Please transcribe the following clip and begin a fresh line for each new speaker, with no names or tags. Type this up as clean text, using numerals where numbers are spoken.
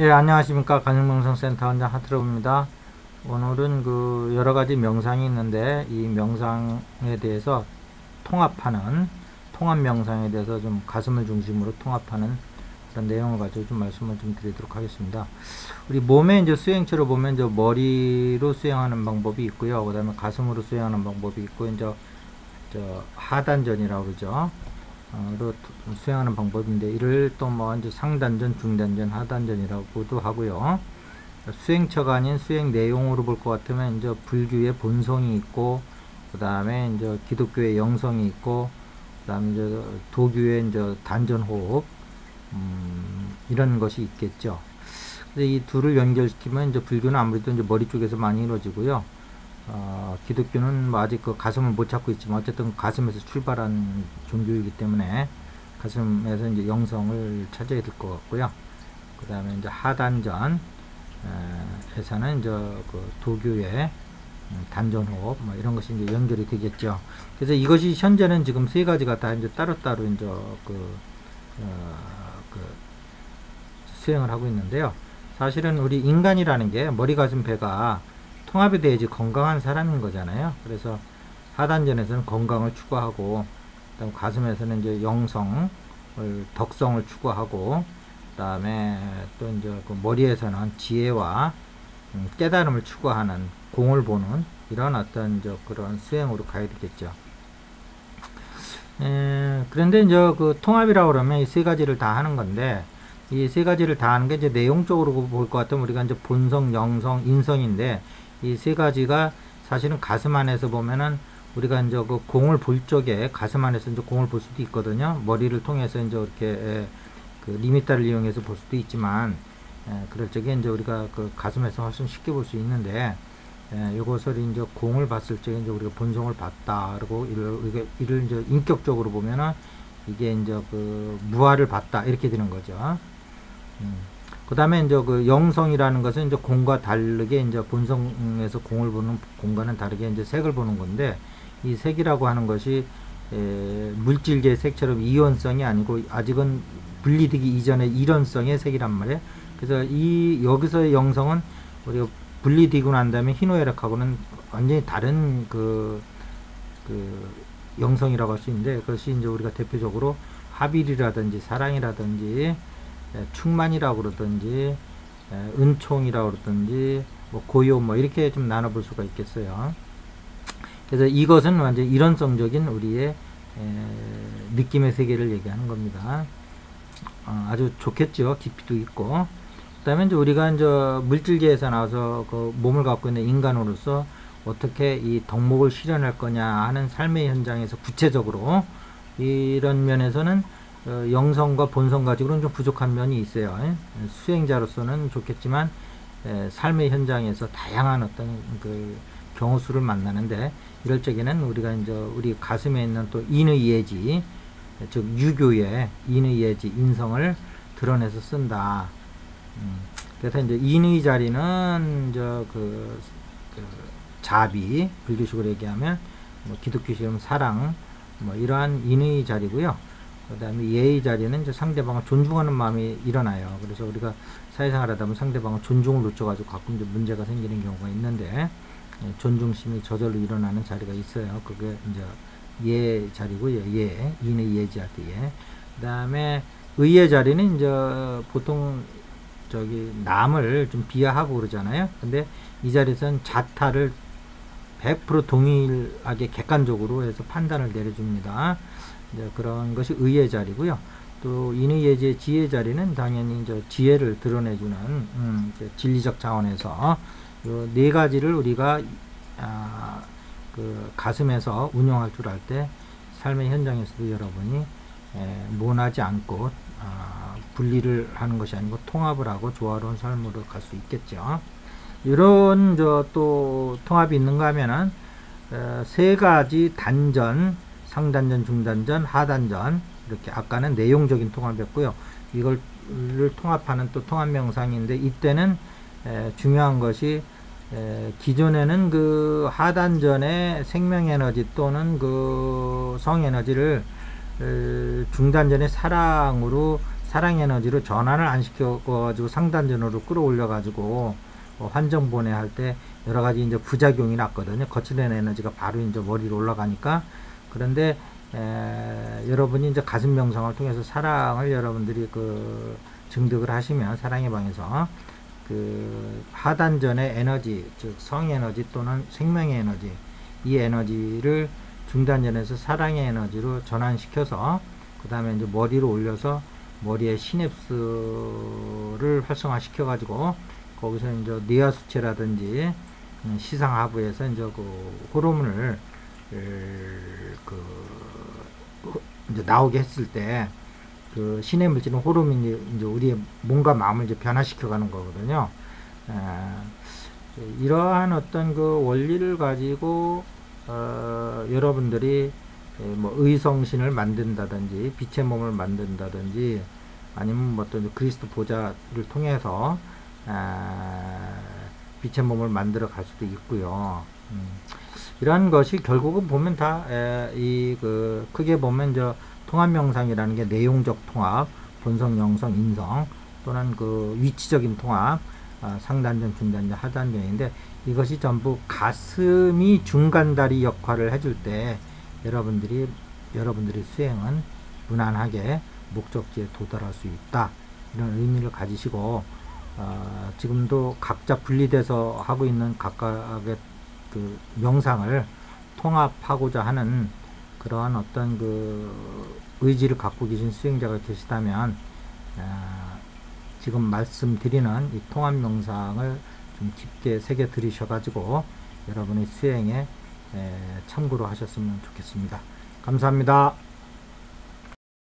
예, 안녕하십니까. 간흥명상센터 원장 하트로입니다. 오늘은 그 여러 가지 명상이 있는데 이 명상에 대해서 통합 명상에 대해서 좀 가슴을 중심으로 통합하는 그런 내용을 가지고 좀 말씀을 좀 드리도록 하겠습니다. 우리 몸의 이제 수행처로 보면 이제 머리로 수행하는 방법이 있고요. 그 다음에 가슴으로 수행하는 방법이 있고, 이제 하단전이라고 그러죠. 로 수행하는 방법인데, 이를 또 뭐 이제 상단전, 중단전, 하단전이라고도 하고요. 수행처가 아닌 수행 내용으로 볼 것 같으면 이제 불교의 본성이 있고, 그 다음에 이제 기독교의 영성이 있고, 그 다음에 이제 도교의 이제 단전호흡, 이런 것이 있겠죠. 근데 이 둘을 연결시키면 이제 불교는 아무래도 이제 머리 쪽에서 많이 이루어지고요. 기독교는 뭐 아직 그 가슴을 못 찾고 있지만 어쨌든 가슴에서 출발한 종교이기 때문에 가슴에서 이제 영성을 찾아야 될 것 같고요. 그 다음에 이제 하단전 에서는 이제 그 도교의 단전호흡 뭐 이런 것이 이제 연결이 되겠죠. 그래서 이것이 현재는 지금 세 가지가 다 이제 따로따로 이제 그 수행을 하고 있는데요. 사실은 우리 인간이라는 게 머리, 가슴, 배가 통합이 돼야지 건강한 사람인 거잖아요. 그래서 하단전에서는 건강을 추구하고, 그다음 가슴에서는 이제 영성을, 덕성을 추구하고, 그다음에 또 이제 그 머리에서는 지혜와 깨달음을 추구하는, 공을 보는 이런 어떤 이제 그런 수행으로 가야 되겠죠. 그런데 이제 그 통합이라고 그러면 이 세 가지를 다 하는 건데, 이 세 가지를 다 하는 게 이제 내용적으로 볼 것 같으면 우리가 이제 본성, 영성, 인성인데, 이 세 가지가 사실은 가슴 안에서 보면은 우리가 이제 그 공을 볼 적에 가슴 안에서 이제 공을 볼 수도 있거든요. 머리를 통해서 이제 이렇게 그 리미터를 이용해서 볼 수도 있지만, 그럴 적에 이제 우리가 그 가슴에서 훨씬 쉽게 볼 수 있는데, 이것을 이제 공을 봤을 적에 이제 우리가 본성을 봤다. 그리고 이를 이제 인격적으로 보면은 이게 이제 그 무아를 봤다. 이렇게 되는 거죠. 그 다음에 이제 그 영성이라는 것은 이제 공과 다르게 이제 본성에서 공을 보는 공과는 다르게 이제 색을 보는 건데, 이 색이라고 하는 것이 물질계의 색처럼 이원성이 아니고 아직은 분리되기 이전의 일원성의 색이란 말이에요. 그래서 이 여기서의 영성은 우리가 분리되고 난 다음에 희노애락하고는 완전히 다른 그 영성이라고 할 수 있는데, 그것이 이제 우리가 대표적으로 합일이라든지 사랑이라든지 충만이라고 그러든지 은총이라고 그러든지 뭐 고요 뭐 이렇게 좀 나눠볼 수가 있겠어요. 그래서 이것은 완전 일원성적인 우리의 느낌의 세계를 얘기하는 겁니다. 아주 좋겠죠. 깊이도 있고. 그 다음에 이제 우리가 이제 물질계에서 나와서 그 몸을 갖고 있는 인간으로서 어떻게 이 덕목을 실현할 거냐 하는 삶의 현장에서 구체적으로 이런 면에서는 영성과 본성 가지고는 좀 부족한 면이 있어요. 수행자로서는 좋겠지만 삶의 현장에서 다양한 어떤 그 경우 수를 만나는데, 이럴 적에는 우리가 이제 우리 가슴에 있는 또 인의 예지, 즉 유교의 인의 예지, 인성을 드러내서 쓴다. 그래서 이제 인의 자리는 이제 자비, 불교식으로 얘기하면 뭐 기독교식으로 사랑, 뭐 이러한 인의 자리고요. 그 다음에 예의 자리는 이제 상대방을 존중하는 마음이 일어나요. 그래서 우리가 사회생활 하다 보면 상대방을 존중을 놓쳐가지고 가끔 이제 문제가 생기는 경우가 있는데, 존중심이 저절로 일어나는 자리가 있어요. 그게 이제 예 자리고요. 예, 인의 예지 할 때 예. 그 다음에 의의 자리는 이제 보통 남을 좀 비하하고 그러잖아요. 근데 이 자리에서는 자타를 100% 동일하게 객관적으로 해서 판단을 내려줍니다. 이제 그런 것이 의의 자리고요. 또 인의 예지의 지혜 자리는 당연히 이제 지혜를 드러내주는 진리적 차원에서 이 네 가지를 우리가 그 가슴에서 운영할 줄 알 때 삶의 현장에서도 여러분이 모나지 않고 분리를 하는 것이 아니고 통합을 하고 조화로운 삶으로 갈 수 있겠죠. 이런 또 통합이 있는가 하면은 세 가지 단전, 상단전, 중단전, 하단전, 이렇게 아까는 내용적인 통합이었고요. 이걸 통합하는 또 통합 명상인데, 이때는 중요한 것이 기존에는 그 하단전의 생명에너지 또는 그 성에너지를 중단전의 사랑으로 사랑 에너지로 전환을 안 시켜가지고 상단전으로 끌어올려가지고 환정 보내할 때 여러 가지 이제 부작용이 났거든요. 거치는 에너지가 바로 이제 머리로 올라가니까. 그런데 여러분이 이제 가슴 명상을 통해서 사랑을 여러분들이 그 증득을 하시면 사랑의 방에서 그 하단전의 에너지, 즉 성 에너지 또는 생명의 에너지, 이 에너지를 중단전에서 사랑의 에너지로 전환시켜서 그 다음에 이제 머리로 올려서 머리의 시냅스를 활성화시켜 가지고 거기서 이제 뇌하수체라든지 시상하부에서 이제 그 호르몬을 그 이제 나오게 했을 때 그 신의 물질은 호르몬이 이제 우리의 몸과 마음을 이제 변화시켜가는 거거든요. 이러한 어떤 그 원리를 가지고 여러분들이 뭐 의성신을 만든다든지 빛의 몸을 만든다든지 아니면 뭐 어떤 그리스도 보좌를 통해서 빛의 몸을 만들어 갈 수도 있고요. 이러한 것이 결국은 보면 다 이 그 크게 보면 저 통합 명상이라는 게 내용적 통합, 본성, 영성, 인성 또는 그 위치적인 통합, 상단전, 중단전, 하단전인데 이것이 전부 가슴이 중간다리 역할을 해줄 때 여러분들이 수행은 무난하게 목적지에 도달할 수 있다. 이런 의미를 가지시고 지금도 각자 분리돼서 하고 있는 각각의 그 명상을 통합하고자 하는 그러한 어떤 그 의지를 갖고 계신 수행자가 계시다면 지금 말씀드리는 이 통합 명상을 좀 깊게 새겨 들으셔가지고 여러분의 수행에 참고로 하셨으면 좋겠습니다. 감사합니다.